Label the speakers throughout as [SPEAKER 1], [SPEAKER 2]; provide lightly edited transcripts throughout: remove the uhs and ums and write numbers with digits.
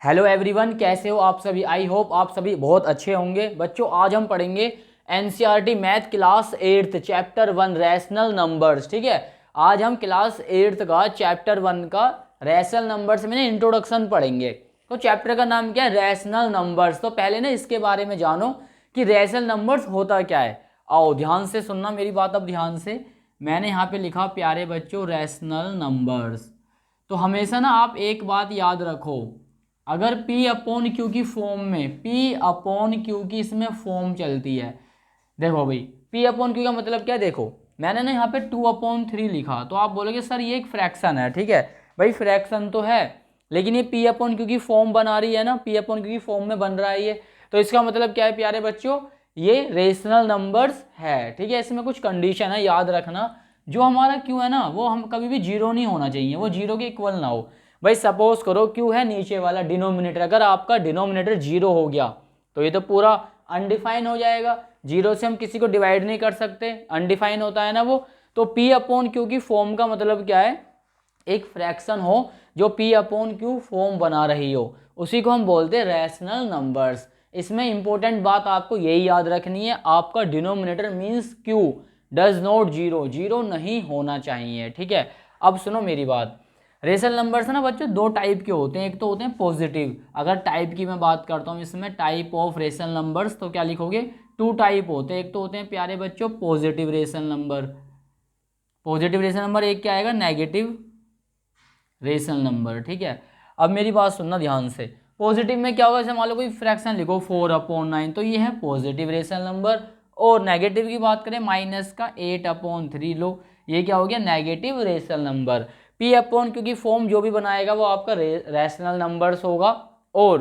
[SPEAKER 1] Hello everyone, कैसे हो आप सभी। आई होप आप सभी बहुत अच्छे होंगे। बच्चों, आज हम पढ़ेंगे NCERT math class 8 chapter 1 rational numbers. ठीक है, आज हम क्लास 8 का चैप्टर 1 का रैशनल नंबर्स में इंट्रोडक्शन पढ़ेंगे। तो चैप्टर का नाम क्या है? Rational numbers. तो पहले ना इसके बारे में जानो कि रैशनल नंबर्स होता क्या है। आओ ध्यान से सुनना मेरी बात। अब ध्यान से, मैंने यहाँ पे लिखा प्यारे बच्चों रैशनल नंबर्स। तो हमेशा ना आप एक बात याद रखो, अगर P अपॉन क्यू की फॉर्म में, P अपॉन क्यू की इसमें फॉर्म चलती है। देखो भाई, P अपॉन क्यू का मतलब क्या है? देखो मैंने ना यहाँ पे 2/3 लिखा, तो आप बोलोगे सर ये एक फ्रैक्शन है। ठीक है भाई, फ्रैक्शन तो है, लेकिन ये P अपॉन क्यू की फॉर्म बना रही है ना, P अपॉन क्यू की फॉर्म में बन रहा है ये। तो इसका मतलब क्या है प्यारे बच्चों? ये रेशनल नंबर्स है। ठीक है, इसमें कुछ कंडीशन है, याद रखना। जो हमारा क्यू है ना, वो हम कभी भी जीरो नहीं होना चाहिए, वो जीरो के इक्वल ना हो। भाई सपोज करो क्यू है नीचे वाला डिनोमिनेटर, अगर आपका डिनोमिनेटर जीरो हो गया तो ये तो पूरा अनडिफाइन हो जाएगा। जीरो से हम किसी को डिवाइड नहीं कर सकते, अनडिफाइन होता है ना वो। तो P अपॉन क्यू की फॉर्म का मतलब क्या है? एक फ्रैक्शन हो जो P अपॉन क्यू फॉर्म बना रही हो, उसी को हम बोलते हैं रैशनल नंबर्स। इसमें इंपॉर्टेंट बात आपको यही याद रखनी है, आपका denominator means Q does not zero, zero नहीं होना चाहिए। ठीक है, अब सुनो मेरी बात। रेशनल नंबर्स है ना बच्चों, दो टाइप के होते हैं। एक तो होते हैं पॉजिटिव। अगर टाइप की मैं बात करता हूँ इसमें, टाइप ऑफ रेशनल नंबर्स, तो क्या लिखोगे? टू टाइप होते हैं। एक तो होते हैं प्यारे बच्चों positive rational number, positive rational number. एक क्या आएगा? Negative rational number. ठीक है, अब मेरी बात सुनना ध्यान से। पॉजिटिव में क्या होगा? जैसे मान लो कोई फ्रैक्शन लिखो 4/9, तो ये है पॉजिटिव रेशनल नंबर। और नेगेटिव की बात करें, माइनस का 8/3 लो, ये क्या हो गया? Negative rational number. P upon क्योंकि फॉर्म जो भी बनाएगा वो आपका रैशनल नंबर्स होगा। और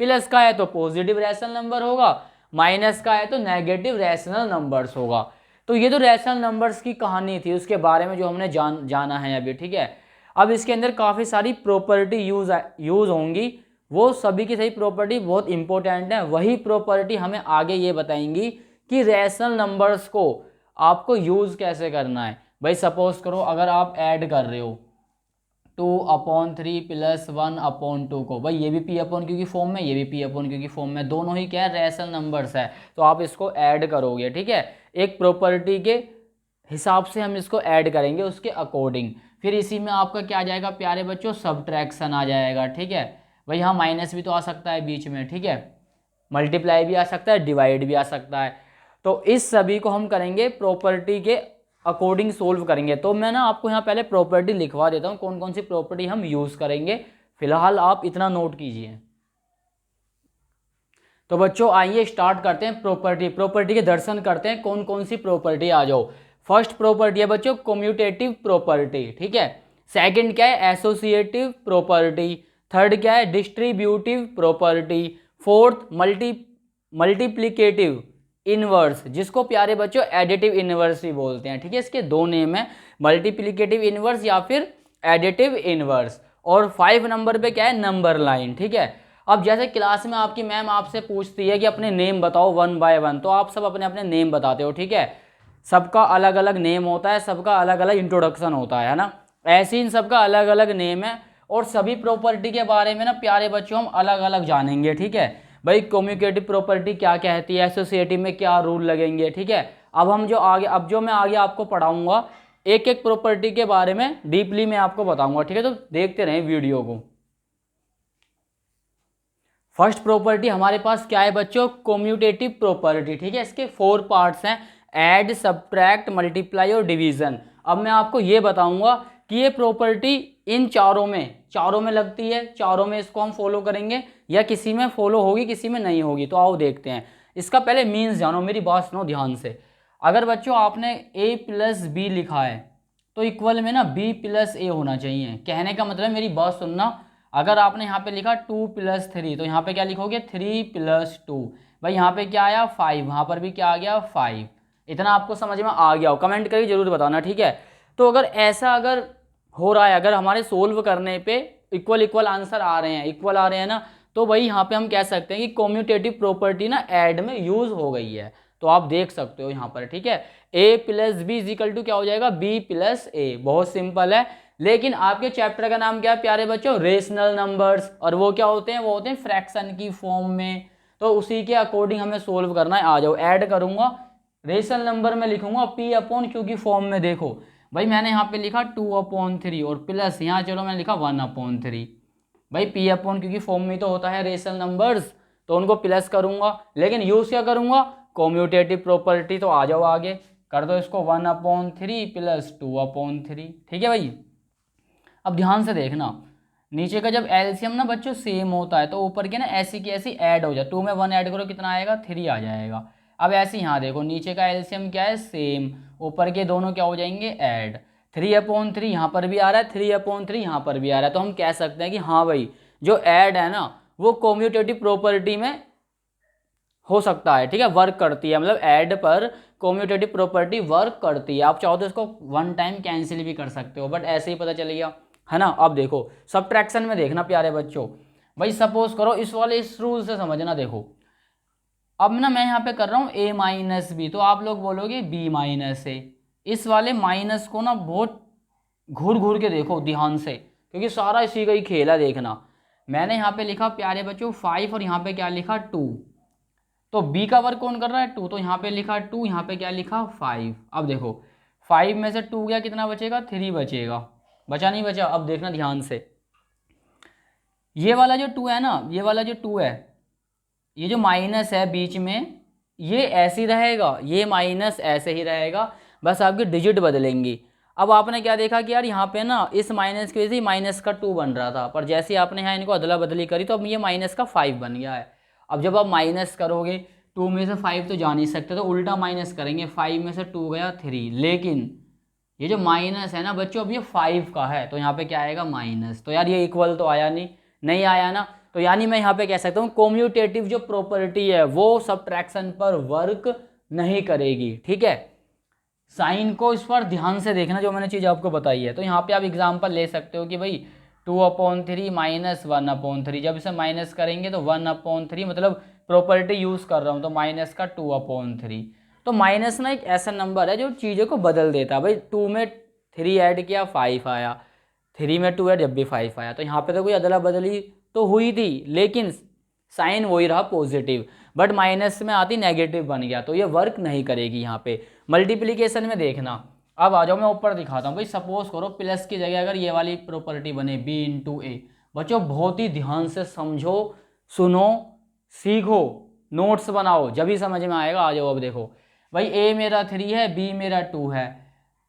[SPEAKER 1] प्लस का है तो पॉजिटिव रैशनल नंबर होगा, माइनस का है तो नेगेटिव रैशनल नंबर्स होगा। तो ये तो रैशनल नंबर्स की कहानी थी, उसके बारे में जो हमने जाना है अभी। ठीक है, अब इसके अंदर काफ़ी सारी प्रॉपर्टी यूज होंगी, वो सभी की सही प्रॉपर्टी बहुत इंपॉर्टेंट है। वही प्रॉपर्टी हमें आगे ये बताएंगी कि रैशनल नंबर्स को आपको यूज कैसे करना है। भाई सपोज करो अगर आप ऐड कर रहे हो 2/3 + 1/2 को, भाई ये भी P अपॉन क्यू की फॉर्म में, ये भी P अपॉन क्यू की फॉर्म में, दोनों ही क्या है? रैशनल नंबर्स है। तो आप इसको ऐड करोगे। ठीक है, एक प्रॉपर्टी के हिसाब से हम इसको ऐड करेंगे, उसके अकॉर्डिंग। फिर इसी में आपका क्या आ जाएगा प्यारे बच्चों? सब्ट्रैक्शन आ जाएगा। ठीक है भाई, यहाँ माइनस भी तो आ सकता है बीच में। ठीक है, मल्टीप्लाई भी आ सकता है, डिवाइड भी आ सकता है। तो इस सभी को हम करेंगे प्रॉपर्टी के अकॉर्डिंग सोल्व करेंगे। तो मैं ना आपको यहाँ पहले प्रॉपर्टी लिखवा देता हूँ, कौन कौन सी प्रॉपर्टी हम यूज करेंगे। फिलहाल आप इतना नोट कीजिए। तो बच्चों आइए स्टार्ट करते हैं प्रॉपर्टी के दर्शन करते हैं, कौन कौन सी प्रॉपर्टी। आ जाओ। फर्स्ट प्रॉपर्टी है बच्चों कम्यूटेटिव प्रॉपर्टी। ठीक है, सेकंड क्या है? Associative property. थर्ड क्या है? Distributive property. Fourth multiplicative inverse, जिसको प्यारे बच्चों एडिटिव इनवर्स भी बोलते हैं। ठीक है, इसके दो नेम है, मल्टीप्लिकेटिव इनवर्स या फिर एडिटिव इनवर्स। और 5 नंबर पे क्या है? Number line. ठीक है, अब जैसे क्लास में आपकी मैम आपसे पूछती है कि अपने नेम बताओ 1 बाय 1, तो आप सब अपने अपने नेम बताते हो। ठीक है, सबका अलग अलग नेम होता है, सबका अलग अलग इंट्रोडक्शन होता है ना। ऐसे इन सबका अलग अलग नेम है, और सभी प्रॉपर्टी के बारे में ना प्यारे बच्चों हम अलग अलग जानेंगे। ठीक है भाई, कम्यूटेटिव प्रॉपर्टी क्या कहती है, एसोसिएटिव में क्या रूल लगेंगे। ठीक है, अब जो मैं आगे आपको पढ़ाऊंगा, एक एक प्रॉपर्टी के बारे में डीपली मैं आपको बताऊंगा। ठीक है, तो देखते रहें वीडियो को। फर्स्ट प्रॉपर्टी हमारे पास क्या है बच्चों? Commutative property. ठीक है, इसके 4 पार्ट्स हैं, ऐड, सब्ट्रैक्ट, मल्टीप्लाई और डिवीजन। अब मैं आपको ये बताऊंगा कि ये प्रॉपर्टी इन चारों में लगती है, चारों में इसको हम फॉलो करेंगे, या किसी में फॉलो होगी किसी में नहीं होगी। तो आओ देखते हैं। इसका पहले मीन्स जानो, मेरी बात सुनो ध्यान से। अगर बच्चों आपने a + b लिखा है, तो इक्वल में ना b + a होना चाहिए। कहने का मतलब, मेरी बात सुनना, अगर आपने यहाँ पे लिखा 2 + 3, तो यहाँ पे क्या लिखोगे? 3 + 2। भाई यहाँ पे क्या आया? 5। यहाँ पर भी क्या आ गया? 5। इतना आपको समझ में आ गया हो? कमेंट करके जरूर बताना। ठीक है, तो अगर हो रहा है, अगर हमारे सोल्व करने पे इक्वल इक्वल आंसर आ रहे हैं, इक्वल आ रहे हैं ना, तो भाई यहाँ पे हम कह सकते हैं कि कम्यूटेटिव प्रॉपर्टी ना ऐड में यूज हो गई है। तो आप देख सकते हो यहाँ पर। ठीक है, a + b = क्या हो जाएगा? b + a। बहुत सिंपल है। लेकिन आपके चैप्टर का नाम क्या है प्यारे बच्चों, रेशनल नंबर्स, और वो क्या होते हैं, वो होते हैं फ्रैक्शन की फॉर्म में। तो उसी के अकॉर्डिंग हमें सोल्व करना है। आ जाओ, ऐड करूंगा, रेशनल नंबर में लिखूंगा P/Q की फॉर्म में। देखो भाई मैंने यहाँ पे लिखा 2/3 और प्लस यहाँ चलो मैंने लिखा 1/3। भाई P/Q की फॉर्म में तो होता है रेशनल नंबर्स, तो उनको प्लस करूंगा, लेकिन यूज क्या करूंगा, कॉम्यूटेटिव प्रॉपर्टी। तो आ जाओ आगे कर दो इसको, 1/3 प्लस 2/3। ठीक है भाई। अब ध्यान से देखना, नीचे का जब एलसीएम ना बच्चों सेम होता है तो ऊपर के ना ऐसी की ऐसी ऐड हो जाए, 2 में 1 ऐड करो कितना आएगा, 3 आ जाएगा। अब ऐसे यहाँ देखो नीचे का एलसीएम क्या है, सेम, ऊपर के दोनों क्या हो जाएंगे, ऐड। 3/3 यहाँ पर भी आ रहा है, 3/3 यहाँ पर भी आ रहा है, तो हम कह सकते हैं कि हाँ भाई जो ऐड है ना वो कॉम्यूटेटिव प्रॉपर्टी में हो सकता है। ठीक है, वर्क करती है, मतलब ऐड पर कॉम्यूटेटिव प्रॉपर्टी वर्क करती है। आप चाहो तो इसको वन टाइम कैंसिल भी कर सकते हो, बट ऐसे ही पता चल गया है ना। अब देखो सबट्रैक्शन में देखना प्यारे बच्चों, भाई सपोज करो इस रूल से समझना। देखो अब ना मैं यहाँ पे कर रहा हूँ A-B, तो आप लोग बोलोगे B-A। इस वाले माइनस को ना बहुत घूर घूर के देखो ध्यान से, क्योंकि सारा इसी का ही खेल है। देखना मैंने यहाँ पे लिखा प्यारे बच्चों 5 और यहाँ पे क्या लिखा 2, तो B का वर्क कौन कर रहा है 2, तो यहाँ पे लिखा 2, यहाँ पे क्या लिखा 5। अब देखो 5 में से 2 गया कितना बचेगा, 3 बचेगा, बचा नहीं बचा। अब देखना ध्यान से, ये वाला जो 2 है ना, ये वाला जो 2 है, ये जो माइनस है बीच में, ये ऐसे ही रहेगा, ये माइनस ऐसे ही रहेगा, बस आपकी डिजिट बदलेंगी। अब आपने क्या देखा कि यार यहाँ पे ना इस माइनस की वजह से माइनस का 2 बन रहा था, पर जैसे ही आपने यहाँ इनको अदला बदली करी तो अब ये माइनस का 5 बन गया है। अब जब आप माइनस करोगे 2 में से 5 तो जा नहीं सकते, तो उल्टा माइनस करेंगे, 5 में से 2 गया 3, लेकिन ये जो माइनस है ना बच्चों अब ये 5 का है, तो यहाँ पे क्या आएगा माइनस। तो यार ये इक्वल तो आया नहीं आया ना, तो यानी मैं यहाँ पे कह सकता हूँ कॉम्यूटेटिव जो प्रॉपर्टी है वो सबट्रैक्शन पर वर्क नहीं करेगी। ठीक है, साइन को इस पर ध्यान से देखना जो मैंने चीज़ आपको बताई है। तो यहाँ पे आप एग्जांपल ले सकते हो कि भाई 2/3 माइनस 1/3, जब इसे माइनस करेंगे तो 1/3, मतलब प्रॉपर्टी यूज़ कर रहा हूँ तो माइनस का 2/3। तो माइनस ना एक ऐसा नंबर है जो चीज़ों को बदल देता है। भाई 2 में 3 ऐड किया 5 आया, 3 में 2 ऐड जब भी 5 आया, तो यहाँ पे तो कोई अदला बदली तो हुई थी, लेकिन साइन वही रहा पॉजिटिव, बट माइनस में आती नेगेटिव बन गया, तो ये वर्क नहीं करेगी यहाँ पे। मल्टीप्लिकेशन में देखना, अब आ जाओ मैं ऊपर दिखाता हूँ। भाई सपोज करो प्लस की जगह अगर ये वाली प्रॉपर्टी बने B/A, बच्चों बहुत ही ध्यान से समझो, सुनो, सीखो, नोट्स बनाओ, जब भी समझ में आएगा। आ जाओ अब देखो भाई A मेरा 3 है, B मेरा 2 है,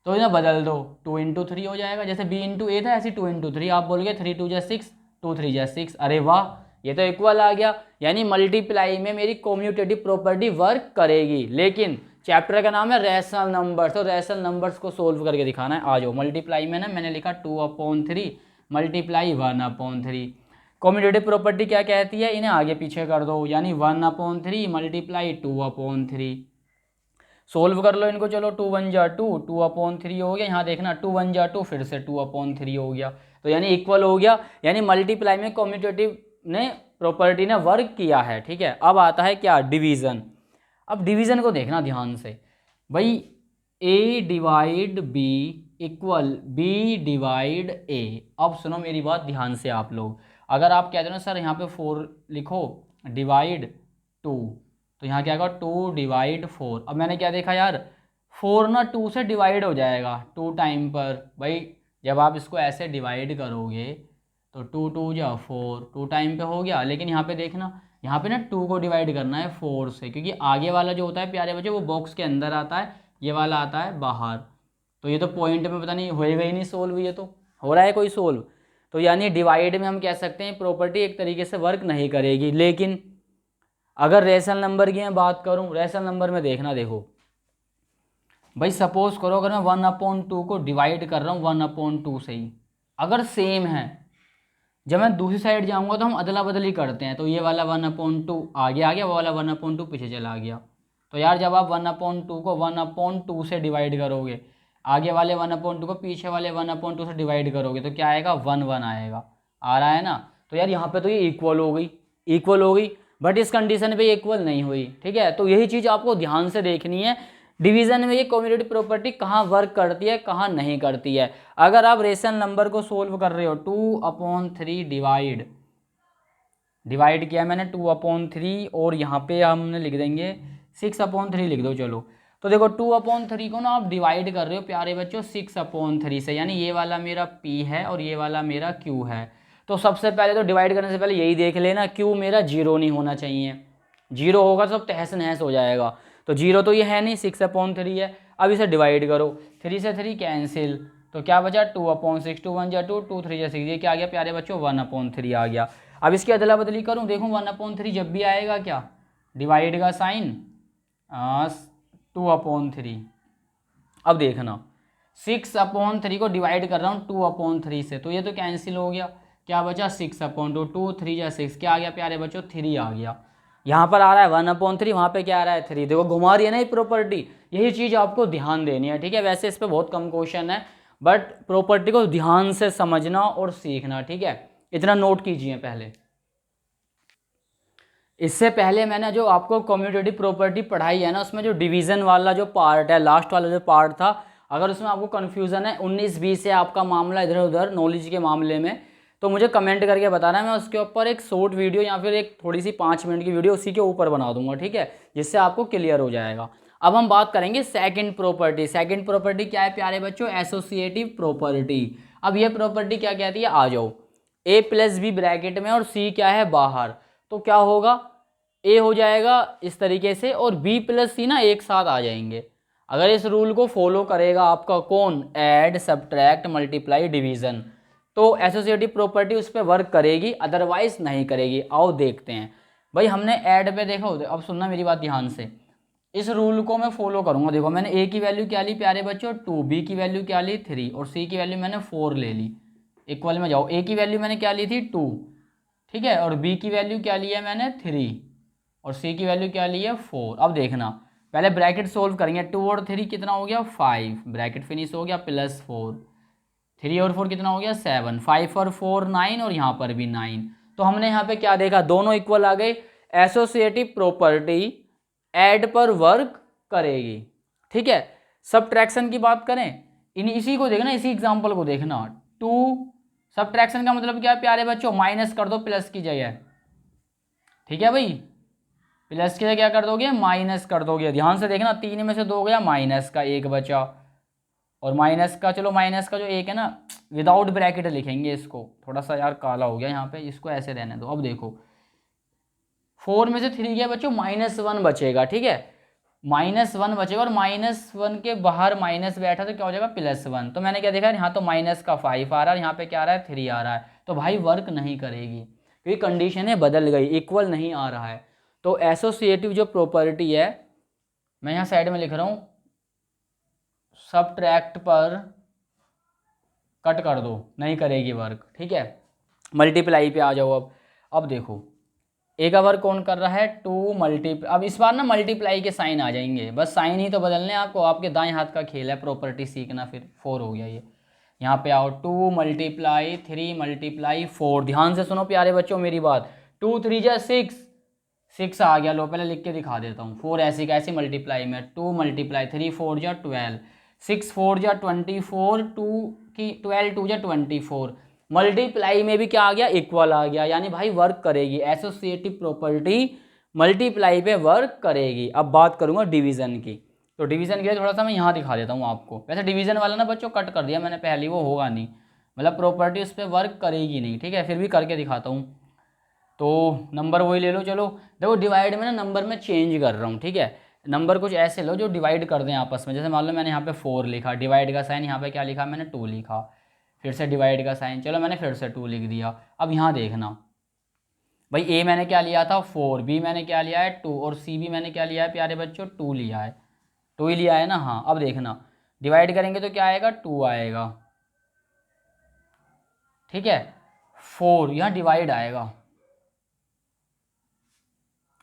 [SPEAKER 1] तो इन्हें बदल दो, 2 × 3 हो जाएगा। जैसे B/A था ऐसे 2 × 3, आप बोलोगे 3 2 6, 2 3 6, अरे वाह ये तो इक्वल आ गया, यानी मल्टीप्लाई में मेरी कॉम्यूटेटिव प्रॉपर्टी वर्क करेगी। लेकिन चैप्टर का नाम है रैशनल नंबर्स, तो रैशनल नंबर्स को सोल्व करके दिखाना है। आ जाओ मल्टीप्लाई में ना मैंने लिखा 2/3 मल्टीप्लाई 1/3। कॉम्यूटेटिव प्रॉपर्टी क्या कहती है, इन्हें आगे पीछे कर दो, यानी 1/3 मल्टीप्लाई 2/3। सोल्व कर लो इनको, चलो 2 1 जा 2, 2/3 हो गया। यहाँ देखना 2 1 जा 2, फिर से 2/3 हो गया, तो यानी इक्वल हो गया, यानी मल्टीप्लाई में कॉम्यूटेटिव ने प्रॉपर्टी ने वर्क किया है। ठीक है, अब आता है क्या, डिवीजन। अब डिवीजन को देखना ध्यान से, भाई A/B इक्वल B/A। अब सुनो मेरी बात ध्यान से आप लोग, अगर आप कहते हो ना सर यहाँ पे 4 लिखो डिवाइड 2, तो यहाँ क्या होगा 2/4। अब मैंने क्या देखा यार 4 ना 2 से डिवाइड हो जाएगा 2 टाइम पर। भाई जब आप इसको ऐसे डिवाइड करोगे तो 2 2 जा 4, 2 टाइम पे हो गया। लेकिन यहाँ पे देखना, यहाँ पे ना 2 को डिवाइड करना है 4 से, क्योंकि आगे वाला जो होता है प्यारे बच्चे वो बॉक्स के अंदर आता है, ये वाला आता है बाहर। तो ये तो पॉइंट में पता नहीं होएगा ही नहीं सोल्व, ये तो हो रहा है कोई सोल्व। तो यानी डिवाइड में हम कह सकते हैं प्रॉपर्टी एक तरीके से वर्क नहीं करेगी। लेकिन अगर रेशनल नंबर की मैं बात करूँ, रेशनल नंबर में देखना, देखो भाई सपोज करो अगर मैं 1/2 को डिवाइड कर रहा हूँ 1/2 से ही, अगर सेम है, जब मैं दूसरी साइड जाऊंगा तो हम अदला बदली करते हैं, तो ये वाला 1/2 आगे आ गया, वो वाला 1/2 पीछे चला गया। तो यार जब आप 1/2 को 1/2 से डिवाइड करोगे, आगे वाले 1/2 को पीछे वाले 1/2 से डिवाइड करोगे, तो क्या आएगा 1 1 आएगा, आ रहा है ना। तो यार यहाँ पे तो ये इक्वल हो गई, इक्वल हो गई, बट इस कंडीशन पे इक्वल नहीं हुई। ठीक है, तो यही चीज़ आपको ध्यान से देखनी है, डिवीजन में ये कम्यूटेटिव प्रॉपर्टी कहाँ वर्क करती है, कहाँ नहीं करती है। अगर आप रेशनल नंबर को सोल्व कर रहे हो, 2/3 डिवाइड किया मैंने 2/3 और यहाँ पे हमने लिख देंगे 6/3 लिख दो चलो। तो देखो 2/3 को ना आप डिवाइड कर रहे हो प्यारे बच्चों 6/3 से, यानी ये वाला मेरा P है और ये वाला मेरा Q है। तो सबसे पहले तो डिवाइड करने से पहले यही देख लेना Q मेरा 0 नहीं होना चाहिए, 0 होगा तो सब तहस नहस हो जाएगा। तो 0 तो ये है नहीं, 6/3 है। अब इसे डिवाइड करो, 3 से 3 कैंसिल, तो क्या बचा 2/6, 2 1 जा 2, 2 3 जा 6, ये क्या आ गया प्यारे बच्चों 1/3 आ गया। अब इसकी अदला बदली करूँ, देखूँ 1/3 जब भी आएगा क्या डिवाइड का साइन 2/3। अब देखना 6/3 को डिवाइड कर रहा हूँ 2/3 से, तो ये तो कैंसिल हो गया, क्या बचा 6/2, 2 3 जा 6, क्या आ गया प्यारे बच्चों 3 आ गया। यहाँ पर आ रहा है 1/3, वहाँ पे क्या आ रहा है 3, देखो घुमा रही है ना ये प्रॉपर्टी, यही चीज़ आपको ध्यान देनी है, ठीक है। वैसे इस पर बहुत कम क्वेश्चन है, बट प्रॉपर्टी को ध्यान से समझना और सीखना, ठीक है। इतना नोट कीजिए पहले। इससे पहले मैंने जो आपको कम्यूटेटिव प्रॉपर्टी पढ़ाई है ना, उसमें जो डिवीजन वाला जो पार्ट है, लास्ट वाला जो पार्ट था, अगर उसमें आपको कन्फ्यूज़न है 19-20 से आपका मामला इधर उधर नॉलेज के मामले में, तो मुझे कमेंट करके बताना है, मैं उसके ऊपर एक शॉर्ट वीडियो या फिर एक थोड़ी सी 5 मिनट की वीडियो उसी के ऊपर बना दूंगा, ठीक है, जिससे आपको क्लियर हो जाएगा। अब हम बात करेंगे सेकंड प्रॉपर्टी। सेकंड प्रॉपर्टी क्या है प्यारे बच्चों, एसोसिएटिव प्रॉपर्टी। अब ये प्रॉपर्टी क्या कहती है, आ जाओ, a + b ब्रैकेट में और c क्या है बाहर, तो क्या होगा a हो जाएगा इस तरीके से और b + c ना एक साथ आ जाएंगे। अगर इस रूल को फॉलो करेगा आपका कौन, ऐड सब्ट्रैक्ट मल्टीप्लाई डिवीजन, तो एसोसिएटिव प्रॉपर्टी उस पर वर्क करेगी, अदरवाइज नहीं करेगी। आओ देखते हैं भाई, हमने ऐड पे देखा, अब सुनना मेरी बात ध्यान से, इस रूल को मैं फॉलो करूंगा। देखो मैंने a की वैल्यू क्या ली प्यारे बच्चों 2, b की वैल्यू क्या ली 3 और c की वैल्यू मैंने 4 ले ली। इक्वल में जाओ, a की वैल्यू मैंने क्या ली थी 2, ठीक है, और b की वैल्यू क्या ली है मैंने 3 और c की वैल्यू क्या ली है 4। अब देखना पहले ब्रैकेट सोल्व करेंगे, 2 और 3 कितना हो गया 5, ब्रैकेट फिनिश हो गया, +4, 3 और 4 कितना हो गया 7, 5 और 4 9 और यहाँ पर भी 9। तो हमने यहाँ पे क्या देखा, दोनों इक्वल आ गए। एसोसिएटिव प्रॉपर्टी ऐड पर वर्क करेगी, ठीक है। सब्ट्रैक्शन की बात करें, इसी को देखना, इसी एग्जांपल को देखना, 2 सब्ट्रैक्शन का मतलब क्या है प्यारे बच्चों, माइनस कर दो प्लस की जगह, ठीक है भाई, प्लस की जगह क्या कर दोगे माइनस कर दोगे। ध्यान से देखना, 3 में से 2 गया, माइनस का 1 बचा, और माइनस का, चलो माइनस का जो 1 है ना विदाउट ब्रैकेट लिखेंगे इसको, थोड़ा सा यार काला हो गया यहाँ पे, इसको ऐसे रहने दो। अब देखो 4 में से 3 गया बच्चों, -1 बचेगा, ठीक है, -1 बचेगा, और -1 के बाहर माइनस बैठा तो क्या हो जाएगा +1। तो मैंने क्या देखा, यहाँ तो माइनस का 5 आ रहा है, यहाँ पे क्या आ रहा है 3 आ रहा है, तो भाई वर्क नहीं करेगी क्योंकि कंडीशनें बदल गई, इक्वल नहीं आ रहा है। तो एसोसिएटिव जो प्रॉपर्टी है, मैं यहाँ साइड में लिख रहा हूँ, सब्ट्रैक्ट पर कट कर दो, नहीं करेगी वर्क, ठीक है। मल्टीप्लाई पे आ जाओ। अब देखो ए का वर्क कौन कर रहा है 2 मल्टीप्लाई, अब इस बार ना मल्टीप्लाई के साइन आ जाएंगे, बस साइन ही तो बदलने हैं आपको, आपके दाएं हाथ का खेल है प्रॉपर्टी सीखना। फिर 4 हो गया ये, यहाँ पे आओ 2 × 3 × 4, ध्यान से सुनो प्यारे बच्चों मेरी बात, 2 3 जा 6, 6 आ गया, लो पहले लिख के दिखा देता हूँ, 4 ऐसी कैसी मल्टीप्लाई में, 2 × 3 4 जा 12, 6 4 जा 24, 2 की 12 2 जा 24, मल्टीप्लाई में भी क्या आ गया इक्वल आ गया, यानी भाई वर्क करेगी, एसोसिएटिव प्रॉपर्टी मल्टीप्लाई पे वर्क करेगी। अब बात करूंगा डिवीजन की, तो डिवीजन के लिए थोड़ा सा मैं यहाँ दिखा देता हूँ आपको। वैसे डिवीजन वाला ना बच्चों कट कर दिया मैंने पहले, वो होगा नहीं, मतलब प्रॉपर्टी उस पर वर्क करेगी नहीं, ठीक है, फिर भी करके दिखाता हूँ। तो नंबर वही ले लो, चलो देखो डिवाइड में ना नंबर में चेंज कर रहा हूँ, ठीक है, नंबर कुछ ऐसे लो जो डिवाइड कर दें आपस में। जैसे मान लो मैंने यहाँ पे 4 लिखा, डिवाइड का साइन यहाँ पे क्या लिखा मैंने 2 लिखा, फिर से डिवाइड का साइन, चलो मैंने फिर से 2 लिख दिया। अब यहाँ देखना भाई, ए मैंने क्या लिया था 4, बी मैंने क्या लिया है 2, और सी भी मैंने क्या लिया है प्यारे बच्चों 2 लिया है, 2 ही लिया है ना, हाँ। अब देखना डिवाइड करेंगे तो क्या आएगा 2 आएगा, ठीक है, 4 यहाँ डिवाइड आएगा।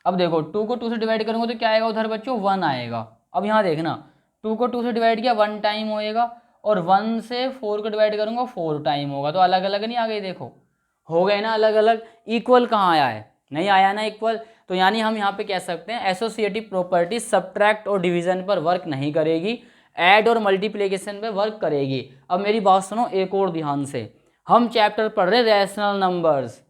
[SPEAKER 1] अब देखो 2 को 2 से डिवाइड करूंगा तो क्या आएगा उधर बच्चों 1 आएगा। अब यहाँ देखना 2 को 2 से डिवाइड किया 1 टाइम होएगा, और 1 से 4 को डिवाइड करूंगा 4 टाइम होगा, तो अलग अलग नहीं आ गई, देखो हो गए ना अलग अलग। इक्वल कहाँ आया है, नहीं आया ना इक्वल, तो यानी हम यहाँ पे कह सकते हैं एसोसिएटिव प्रॉपर्टी सब्ट्रैक्ट और डिवीजन पर वर्क नहीं करेगी, ऐड और मल्टीप्लिकेशन पे वर्क करेगी। अब मेरी बात सुनो एक और ध्यान से, हम चैप्टर पढ़ रहे रैशनल नंबर्स,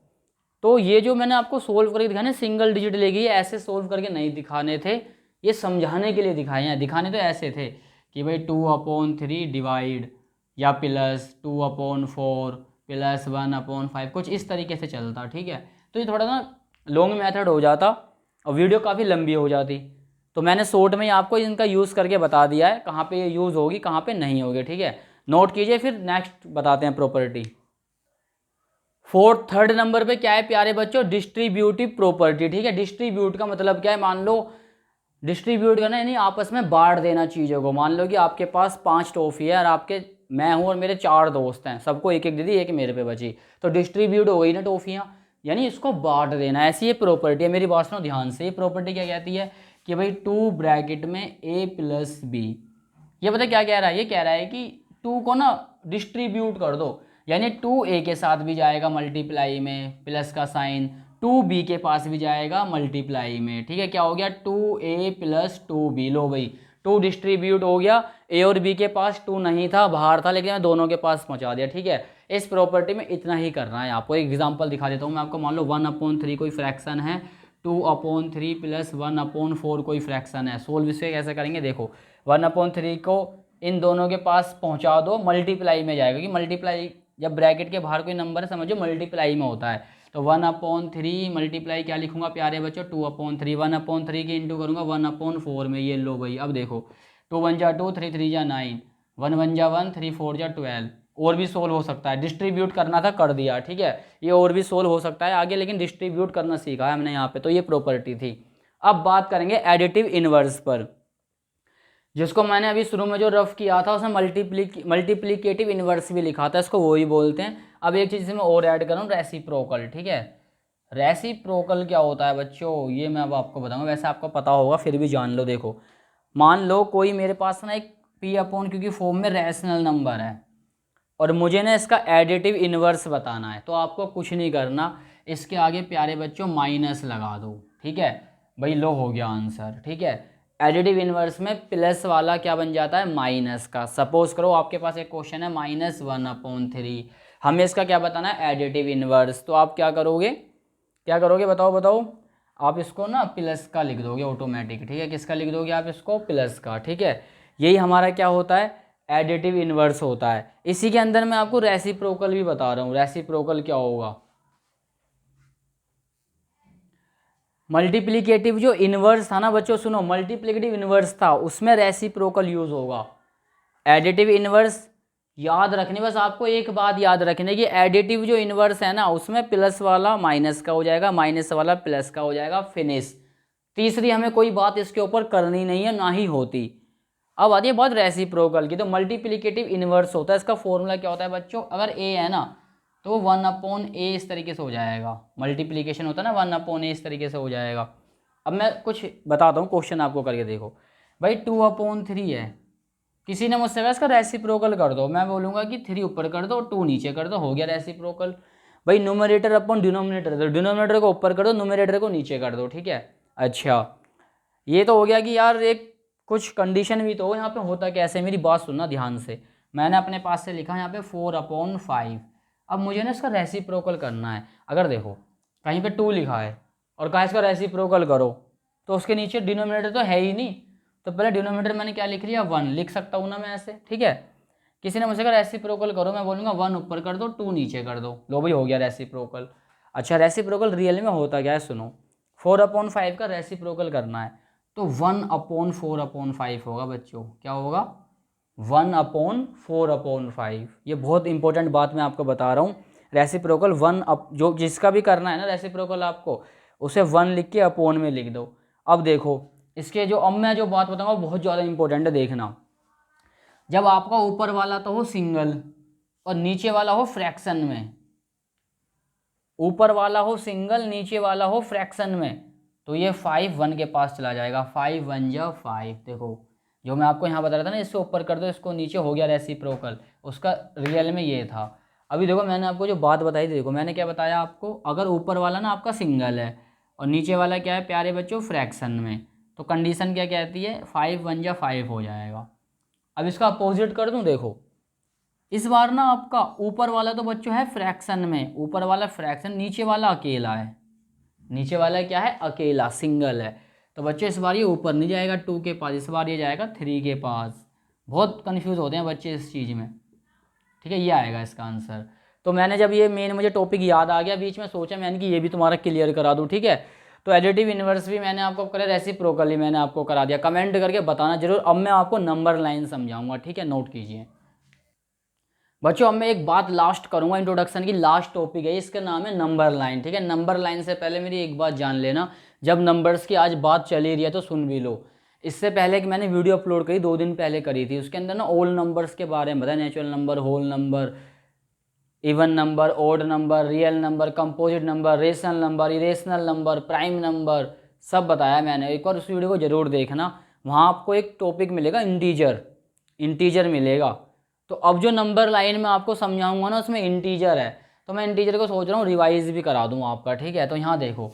[SPEAKER 1] तो ये जो मैंने आपको सोल्व करके दिखाने सिंगल डिजिट लेगी, ऐसे सोल्व करके नहीं दिखाने थे, ये समझाने के लिए दिखाए हैं। दिखाने तो ऐसे थे कि भाई 2/3 डिवाइड या प्लस 2/4 प्लस 1/5, कुछ इस तरीके से चलता, ठीक है। तो ये थोड़ा ना लॉन्ग मेथड हो जाता और वीडियो काफ़ी लंबी हो जाती, तो मैंने शॉर्ट में ही आपको इनका यूज़ करके बता दिया है कहाँ पे ये यूज़ होगी कहाँ पे नहीं होगी, ठीक है। नोट कीजिए, फिर नेक्स्ट बताते हैं प्रॉपर्टी। थर्ड नंबर पे क्या है प्यारे बच्चों, डिस्ट्रीब्यूटिव प्रॉपर्टी, ठीक है। डिस्ट्रीब्यूट का मतलब क्या है, मान लो डिस्ट्रीब्यूट करना यानी आपस में बांट देना चीज़ों को। मान लो कि आपके पास 5 टॉफ़ी है और आपके मैं हूँ और मेरे 4 दोस्त हैं, सबको एक एक दे दी, एक मेरे पे बची, तो डिस्ट्रीब्यूट हो गई ना टॉफ़ियाँ, यानी इसको बांट देना, ऐसी ये प्रॉपर्टी है। मेरी बात सुनो ध्यान से, ये प्रॉपर्टी क्या कहती है कि भाई 2 ब्रैकेट में a + b, ये पता क्या कह रहा है, ये कह रहा है कि 2 को ना डिस्ट्रीब्यूट कर दो, यानी 2a के साथ भी जाएगा मल्टीप्लाई में प्लस का साइन, 2b के पास भी जाएगा मल्टीप्लाई में, ठीक है। क्या हो गया 2a + 2b, लो भाई 2 डिस्ट्रीब्यूट हो गया, a और b के पास 2 नहीं था, बाहर था, लेकिन मैं दोनों के पास पहुंचा दिया, ठीक है। इस प्रॉपर्टी में इतना ही करना है आपको। एक एग्जांपल दिखा देता हूँ मैं आपको, मान लो 1/3 कोई फ्रैक्शन है, 2/3 + 1/4 कोई फ्रैक्शन है, सोल्व इसे कैसे करेंगे देखो, 1/3 को इन दोनों के पास पहुंचा दो, मल्टीप्लाई में जाएगा, कि मल्टीप्लाई जब ब्रैकेट के बाहर कोई नंबर है समझो मल्टीप्लाई में होता है, तो 1/3 मल्टीप्लाई क्या लिखूंगा प्यारे बच्चों 2/3, 1/3 की इंटू करूंगा 1/4 में, ये लो भाई। अब देखो 2 × 1 = 2, 3 × 3 = 9, 1 × 1 = 1, 3 × 4 = 12। और भी सोल्व हो सकता है, डिस्ट्रीब्यूट करना था कर दिया, ठीक है। ये और भी सोल्व हो सकता है आगे, लेकिन डिस्ट्रीब्यूट करना सीखा है हमने यहाँ पे, तो ये प्रॉपर्टी थी। अब बात करेंगे एडिटिव इनवर्स पर, जिसको मैंने अभी शुरू में जो रफ किया था उसमें मल्टीप्लिकेटिव इनवर्स भी लिखा था, इसको वही बोलते हैं। अब एक चीज़ मैं और ऐड करूँ, रेसिप्रोकल, ठीक है। रेसिप्रोकल क्या होता है बच्चों, ये मैं अब आपको बताऊंगा, वैसे आपको पता होगा फिर भी जान लो। देखो मान लो कोई मेरे पास ना एक p/q फॉर्म में रैशनल नंबर है और मुझे ना इसका एडिटिव इनवर्स बताना है, तो आपको कुछ नहीं करना, इसके आगे प्यारे बच्चों माइनस लगा दो, ठीक है भाई, लो हो गया आंसर, ठीक है। एडिटिव इनवर्स में प्लस वाला क्या बन जाता है माइनस का। सपोज करो आपके पास एक क्वेश्चन है -1/3, हमें इसका क्या बताना है एडिटिव इनवर्स, तो आप क्या करोगे बताओ, आप इसको ना प्लस का लिख दोगे ऑटोमेटिक, ठीक है। किसका लिख दोगे आप इसको, प्लस का, ठीक है। यही हमारा क्या होता है एडिटिव इनवर्स होता है। इसी के अंदर मैं आपको रेसिप्रोकल भी बता रहा हूँ, रेसिप्रोकल क्या होगा। मल्टीप्लिकेटिव जो इनवर्स था ना बच्चों, सुनो मल्टीप्लिकेटिव इनवर्स था उसमें रेसिप्रोकल यूज होगा। एडिटिव इनवर्स याद रखने, बस आपको एक बात याद रखने की, एडिटिव जो इनवर्स है ना उसमें प्लस वाला माइनस का हो जाएगा, माइनस वाला प्लस का हो जाएगा, फिनिश। तीसरी हमें कोई बात इसके ऊपर करनी नहीं है, ना ही होती। अब आती है बात रेसिप्रोकल की, तो मल्टीप्लिकेटिव इनवर्स होता है, इसका फॉर्मूला क्या होता है बच्चों, अगर ए है ना तो 1/a इस तरीके से हो जाएगा, मल्टीप्लिकेशन होता है ना 1/a इस तरीके से हो जाएगा। अब मैं कुछ बताता हूँ, क्वेश्चन आपको करके देखो भाई 2/3 है, किसी ने मुझसे कहा इसका रेसिप्रोकल कर दो, मैं बोलूँगा कि 3 ऊपर कर दो 2 नीचे कर दो, हो गया रेसिप्रोकल। भाई न्यूमरेटर अपॉन डिनोमिनेटर, तो डिनोमिनेटर को ऊपर कर दो न्यूमरेटर को नीचे कर दो, ठीक है। अच्छा ये तो हो गया कि यार एक कुछ कंडीशन भी तो हो, यहाँ पे होता कैसे, मेरी बात सुनना ध्यान से। मैंने अपने पास से लिखा यहाँ पे 4/5, अब मुझे ना इसका रेसिप्रोकल करना है। अगर देखो कहीं पे 2 लिखा है और कहा इसका रेसिप्रोकल करो, तो उसके नीचे डिनोमिनेटर तो है ही नहीं, तो पहले डिनोमिनेटर मैंने क्या लिख लिया 1 लिख सकता हूँ ना मैं ऐसे, ठीक है। किसी ने मुझे कहा रेसिप्रोकल करो, मैं बोलूँगा 1 ऊपर कर दो 2 नीचे कर दो, लो भाई हो गया रेसिप्रोकल। अच्छा रेसिप्रोकल रियल में होता क्या है सुनो, 4/5 का रेसिप्रोकल करना है तो 1/4/5 होगा बच्चों, क्या होगा 1/4/5। ये बहुत इंपॉर्टेंट बात मैं आपको बता रहा हूँ, रेसिप्रोकल जो जिसका भी करना है ना रेसिप्रोकल आपको, उसे 1 लिख के अपॉन में लिख दो। अब देखो इसके जो, अब मैं जो बात बताऊँगा बहुत ज़्यादा इंपॉर्टेंट है, देखना। जब आपका ऊपर वाला तो हो सिंगल और नीचे वाला हो फ्रैक्शन में, ऊपर वाला हो सिंगल नीचे वाला हो फ्रैक्शन में, तो ये 5 1 के पास चला जाएगा, 5 1 जा 5। देखो जो मैं आपको यहाँ बता रहा था ना, इससे ऊपर कर दो इसको नीचे, हो गया रेसिप्रोकल, उसका रियल में ये था। अभी देखो मैंने आपको जो बात बताई थी, देखो मैंने क्या बताया आपको, अगर ऊपर वाला ना आपका सिंगल है और नीचे वाला क्या है प्यारे बच्चों, फ्रैक्शन में। तो कंडीशन क्या कहती है, 5 1 जा 5 हो जाएगा। अब इसका अपोजिट कर दूं, देखो इस बार ना आपका ऊपर वाला तो बच्चों है फ्रैक्शन में, ऊपर वाला फ्रैक्शन, नीचे वाला अकेला है। नीचे वाला क्या है, अकेला, सिंगल है। तो बच्चों इस बार ये ऊपर नहीं जाएगा 2 के पास, इस बार ये जाएगा 3 के पास। बहुत कंफ्यूज होते हैं बच्चे इस चीज़ में, ठीक है। ये आएगा इसका आंसर। तो मैंने जब ये मेन मुझे टॉपिक याद आ गया बीच में, सोचा मैंने कि ये भी तुम्हारा क्लियर करा दूँ, ठीक है। तो एडिटिव इन्वर्स भी मैंने आपको करा, रेसिप्रोकली मैंने आपको करा दिया। कमेंट करके बताना जरूर। अब मैं आपको नंबर लाइन समझाऊंगा, ठीक है, नोट कीजिए बच्चों। अब मैं एक बात लास्ट करूंगा, इंट्रोडक्शन की लास्ट टॉपिक है, इसका नाम है नंबर लाइन, ठीक है। नंबर लाइन से पहले मेरी एक बात जान लेना, जब नंबर्स की आज बात चली रही है तो सुन भी लो। इससे पहले कि मैंने वीडियो अपलोड करी 2 दिन पहले करी थी, उसके अंदर ना ऑल नंबर्स के बारे में बताया, natural number, whole number, even number, odd number, real number, composite number, rational number, irrational number, prime number, सब बताया मैंने। एक बार उस वीडियो को जरूर देखना, वहाँ आपको एक टॉपिक मिलेगा इंटीजर, इंटीजर मिलेगा। तो अब जो नंबर लाइन में आपको समझाऊंगा ना उसमें इंटीजर है, तो मैं इंटीजर को सोच रहा हूँ रिवाइज भी करा दूँ आपका, ठीक है। तो यहाँ देखो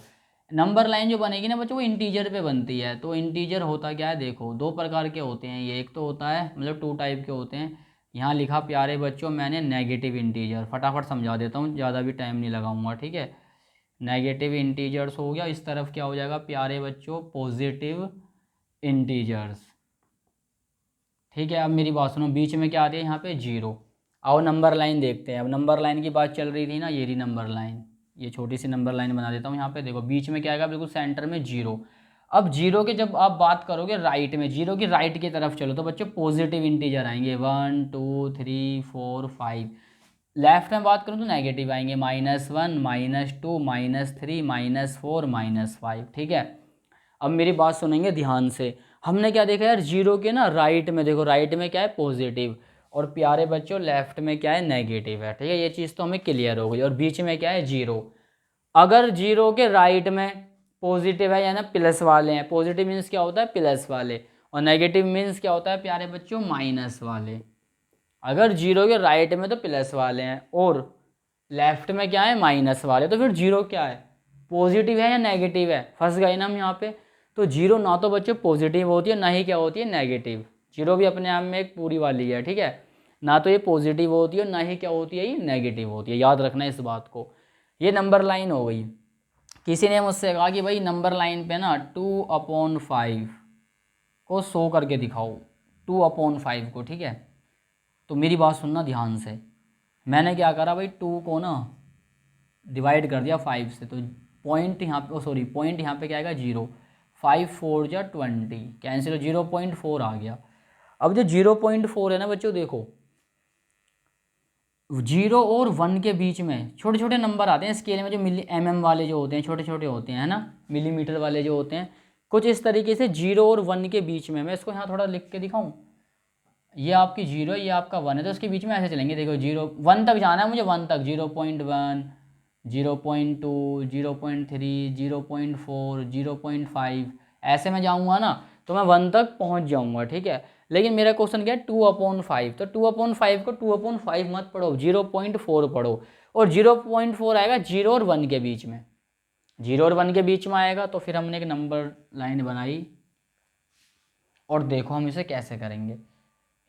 [SPEAKER 1] नंबर लाइन जो बनेगी ना बच्चों वो इंटीजर पे बनती है। तो इंटीजर होता क्या है, देखो 2 प्रकार के होते हैं ये, एक तो होता है मतलब 2 टाइप के होते हैं। यहाँ लिखा प्यारे बच्चों मैंने नेगेटिव इंटीजर, फटाफट समझा देता हूँ, ज़्यादा भी टाइम नहीं लगाऊंगा, ठीक है। नेगेटिव इंटीजर्स हो गया, इस तरफ क्या हो जाएगा प्यारे बच्चों, पॉजिटिव इंटीजर्स, ठीक है। अब मेरी बात सुनो, बीच में क्या आती है यहाँ पे, 0। आओ नंबर लाइन देखते हैं। अब नंबर लाइन की बात चल रही थी ना, ये रही नंबर लाइन, ये छोटी सी नंबर लाइन बना देता हूँ यहाँ पे। देखो बीच में क्या आएगा, बिल्कुल सेंटर में 0। अब 0 के जब आप बात करोगे राइट में, 0 की राइट की तरफ चलो तो बच्चों पॉजिटिव इंटीजर आएंगे, 1 2 3 4 5। लेफ्ट में बात करूँ तो नेगेटिव आएंगे, -1 -2 -3 -4 -5, ठीक है। अब मेरी बात सुनेंगे ध्यान से। हमने क्या देखा यार, 0 के ना राइट में, देखो राइट में क्या है पॉजिटिव, और प्यारे बच्चों लेफ्ट में क्या है नेगेटिव है, ठीक है। ये चीज़ तो हमें क्लियर हो गई। और बीच में क्या है 0। अगर 0 के राइट में पॉजिटिव है या ना प्लस वाले हैं, पॉजिटिव मीन्स क्या होता है प्लस वाले, और नेगेटिव मीन्स क्या होता है प्यारे बच्चों माइनस वाले। अगर 0 के राइट में तो प्लस वाले हैं और लेफ्ट में क्या है माइनस वाले, तो फिर 0 क्या है, पॉजिटिव है या नेगेटिव है, फंस गए ना हम यहाँ पे। तो 0 ना तो बच्चों पॉजिटिव होती है ना ही क्या होती है नेगेटिव, 0 भी अपने आप में एक पूरी वाली है, ठीक है। ना तो ये पॉजिटिव होती है ना ही क्या होती है ये नेगेटिव होती है, याद रखना इस बात को। ये नंबर लाइन हो गई। किसी ने मुझसे कहा कि भाई नंबर लाइन पे ना 2/5 को शो करके दिखाओ, 2/5 को, ठीक है। तो मेरी बात सुनना ध्यान से। मैंने क्या करा भाई, 2 को ना डिवाइड कर दिया 5 से, तो पॉइंट यहाँ पे, सॉरी पॉइंट यहाँ पे क्या आएगा 0, 5 4 जा 20, कैंसिल, 0.4 आ गया। अब जो 0.4 है ना बच्चों, देखो 0 और 1 के बीच में छोटे छोटे नंबर आते हैं स्केल में, जो मिली mm वाले जो होते हैं, छोटे छोटे होते हैं, है ना, मिलीमीटर वाले जो होते हैं, कुछ इस तरीके से 0 और 1 के बीच में। मैं इसको यहाँ थोड़ा लिख के दिखाऊँ, ये आपकी 0 है, ये आपका 1 है, तो इसके बीच में ऐसे चलेंगे। देखो 0 1 तक जाना है मुझे, 1 तक, 0.1 0.2 0.3 0.4 0.5, ऐसे मैं जाऊँगा ना तो मैं 1 तक पहुँच जाऊँगा, ठीक है। लेकिन मेरा क्वेश्चन क्या है 2/5, तो 2/5 को 2/5 मत पढ़ो, 0.4 पढ़ो। और 0.4 आएगा 0 और 1 के बीच में, 0 और 1 के बीच में आएगा। तो फिर हमने एक नंबर लाइन बनाई, और देखो हम इसे कैसे करेंगे।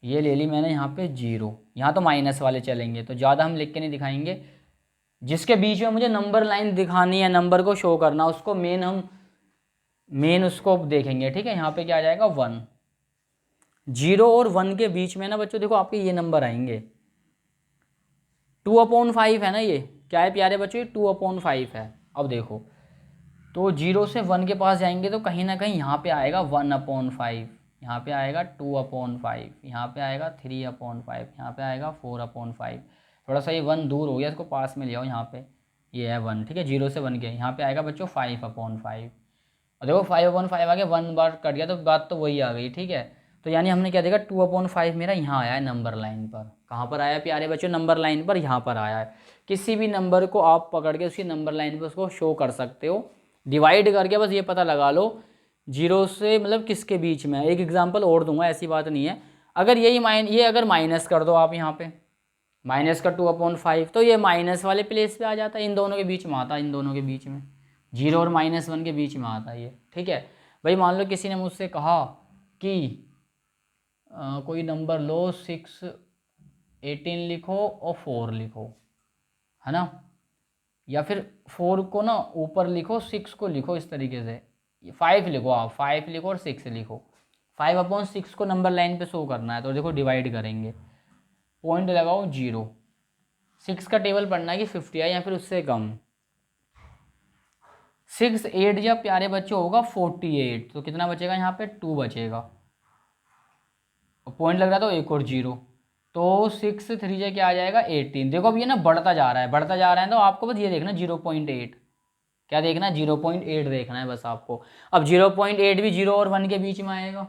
[SPEAKER 1] ये ले ली मैंने यहाँ पे 0, यहाँ तो माइनस वाले चलेंगे, तो ज़्यादा हम लिख के नहीं दिखाएंगे। जिसके बीच में मुझे नंबर लाइन दिखानी है, नंबर को शो करना, उसको मेन उसको देखेंगे, ठीक है। यहाँ पे क्या आ जाएगा 1, 0 और 1 के बीच में ना बच्चों देखो आपके ये नंबर आएंगे, 2/5 है ना, ये क्या है प्यारे बच्चों, ये 2/5 है। अब देखो तो 0 से 1 के पास जाएंगे तो कहीं ना कहीं यहाँ पे आएगा 1/5, यहाँ पे आएगा 2/5, यहाँ पे आएगा 3/5, यहाँ पे आएगा 4/5। थोड़ा सा ये 1 दूर हो गया, इसको पास में ले आओ, यहाँ पे ये है 1, ठीक है। 0 से 1 के यहाँ पे आएगा बच्चों 5/5, और देखो 5/5 आ गया, 1 बार कट गया तो बात तो वही आ गई, ठीक है। तो यानी हमने क्या देखा, 2/5 मेरा यहाँ आया है नंबर लाइन पर। कहाँ पर आया प्यारे बच्चों, नंबर लाइन पर, यहाँ पर आया है। किसी भी नंबर को आप पकड़ के उसकी नंबर लाइन पर उसको शो कर सकते हो, डिवाइड करके, बस ये पता लगा लो 0 से मतलब किसके बीच में है। एक एग्जांपल और दूंगा, ऐसी बात नहीं है। अगर ये अगर माइनस कर दो आप यहाँ पे, माइनस का 2/5, तो ये माइनस वाले प्लेस पे आ जाता है, इन दोनों के बीच में आता है, इन दोनों के बीच में, 0 और -1 के बीच में आता है ये, ठीक है भाई। मान लो किसी ने मुझसे कहा कि कोई नंबर लो 6, 18 लिखो और 4 लिखो, है ना, या फिर 4 को ना ऊपर लिखो, 6 को लिखो इस तरीके से, 5 लिखो, आप 5 लिखो और 6 लिखो। 5/6 को नंबर लाइन पे शो करना है, तो देखो डिवाइड करेंगे, पॉइंट लगाओ 0, 6 का टेबल पढ़ना है कि 50 है या फिर उससे कम। 6 8 जब प्यारे बच्चे होगा 48, तो कितना बचेगा यहाँ पे 2 बचेगा, पॉइंट लग रहा था तो एक और 0, तो 6 3 से क्या आ जाएगा 18। देखो अब ये ना बढ़ता जा रहा है, बढ़ता जा रहा है, तो आपको बस ये देखना 0.8, क्या देखना 0.8 देखना है बस आपको। अब 0.8 भी 0 और 1 के बीच में आएगा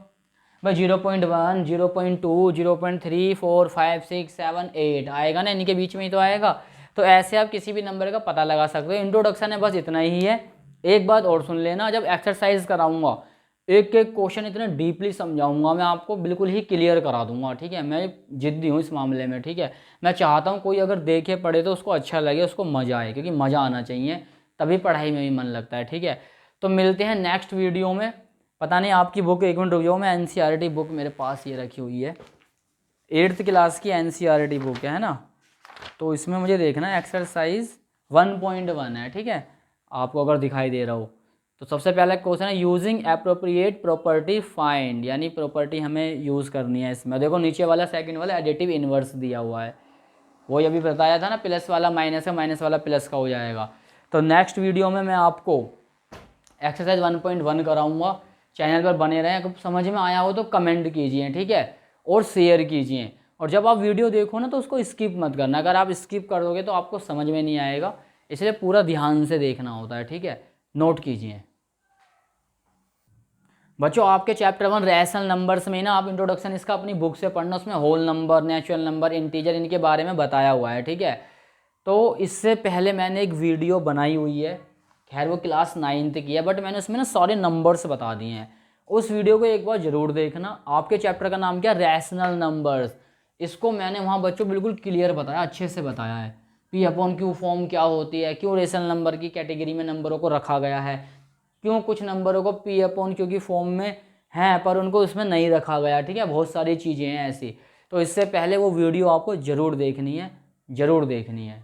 [SPEAKER 1] भाई, 0.1 0.2 0.3 4 5 6 7 8 आएगा ना, इन्हीं के बीच में ही तो आएगा। तो ऐसे आप किसी भी नंबर का पता लगा सकते हो। इंट्रोडक्शन है बस इतना ही है। एक बात और सुन लेना, जब एक्सरसाइज कराऊंगा एक एक क्वेश्चन इतना डीपली समझाऊंगा मैं आपको, बिल्कुल ही क्लियर करा दूंगा, ठीक है। मैं जिद्दी हूँ इस मामले में, ठीक है। मैं चाहता हूँ कोई अगर देखे पढ़े तो उसको अच्छा लगे, उसको मज़ा आए, क्योंकि मज़ा आना चाहिए, तभी पढ़ाई में भी मन लगता है, ठीक है। तो मिलते हैं नेक्स्ट वीडियो में। पता नहीं आपकी बुक, एक मिनट रुक जाओ, मैं एनसीईआरटी बुक मेरे पास ये रखी हुई है, 8th क्लास की एनसीईआरटी बुक है ना, तो इसमें मुझे देखना है एक्सरसाइज 1.1 है, ठीक है, आपको अगर दिखाई दे रहा हो। तो सबसे पहला क्वेश्चन है यूजिंग एप्रोप्रिएट प्रॉपर्टी फाइंड, यानी प्रॉपर्टी हमें यूज़ करनी है इसमें। देखो नीचे वाला सेकंड वाला एडिटिव इन्वर्स दिया हुआ है, वही अभी बताया था ना, प्लस वाला माइनस है, माइनस वाला प्लस का हो जाएगा। तो नेक्स्ट वीडियो में मैं आपको एक्सरसाइज 1.1 कराऊंगा। चैनल पर बने रहें। अगर समझ में आया हो तो कमेंट कीजिए, ठीक है, और शेयर कीजिए। और जब आप वीडियो देखो ना तो उसको स्किप मत करना, अगर आप स्किप कर दोगे तो आपको समझ में नहीं आएगा, इसलिए पूरा ध्यान से देखना होता है, ठीक है। नोट कीजिए बच्चों। आपके चैप्टर 1 रैशनल नंबर्स में ना आप इंट्रोडक्शन इसका अपनी बुक से पढ़ना, उसमें whole number, natural number, integer, इनके बारे में बताया हुआ है, ठीक है। तो इससे पहले मैंने एक वीडियो बनाई हुई है, खैर वो क्लास 9th की है, बट मैंने उसमें ना सारे नंबर्स बता दिए हैं, उस वीडियो को एक बार ज़रूर देखना। आपके चैप्टर का नाम क्या, रैशनल नंबर्स। इसको मैंने वहाँ बच्चों बिल्कुल क्लियर बताया, अच्छे से बताया है। P/Q फॉर्म क्या होती है, क्यों रैशनल नंबर की कैटेगरी में नंबरों को रखा गया है, क्यों कुछ नंबरों को P/Q की फॉर्म में हैं पर उनको उसमें नहीं रखा गया, ठीक है। बहुत सारी चीज़ें हैं ऐसी। तो इससे पहले वो वीडियो आपको ज़रूर देखनी है, ज़रूर देखनी है।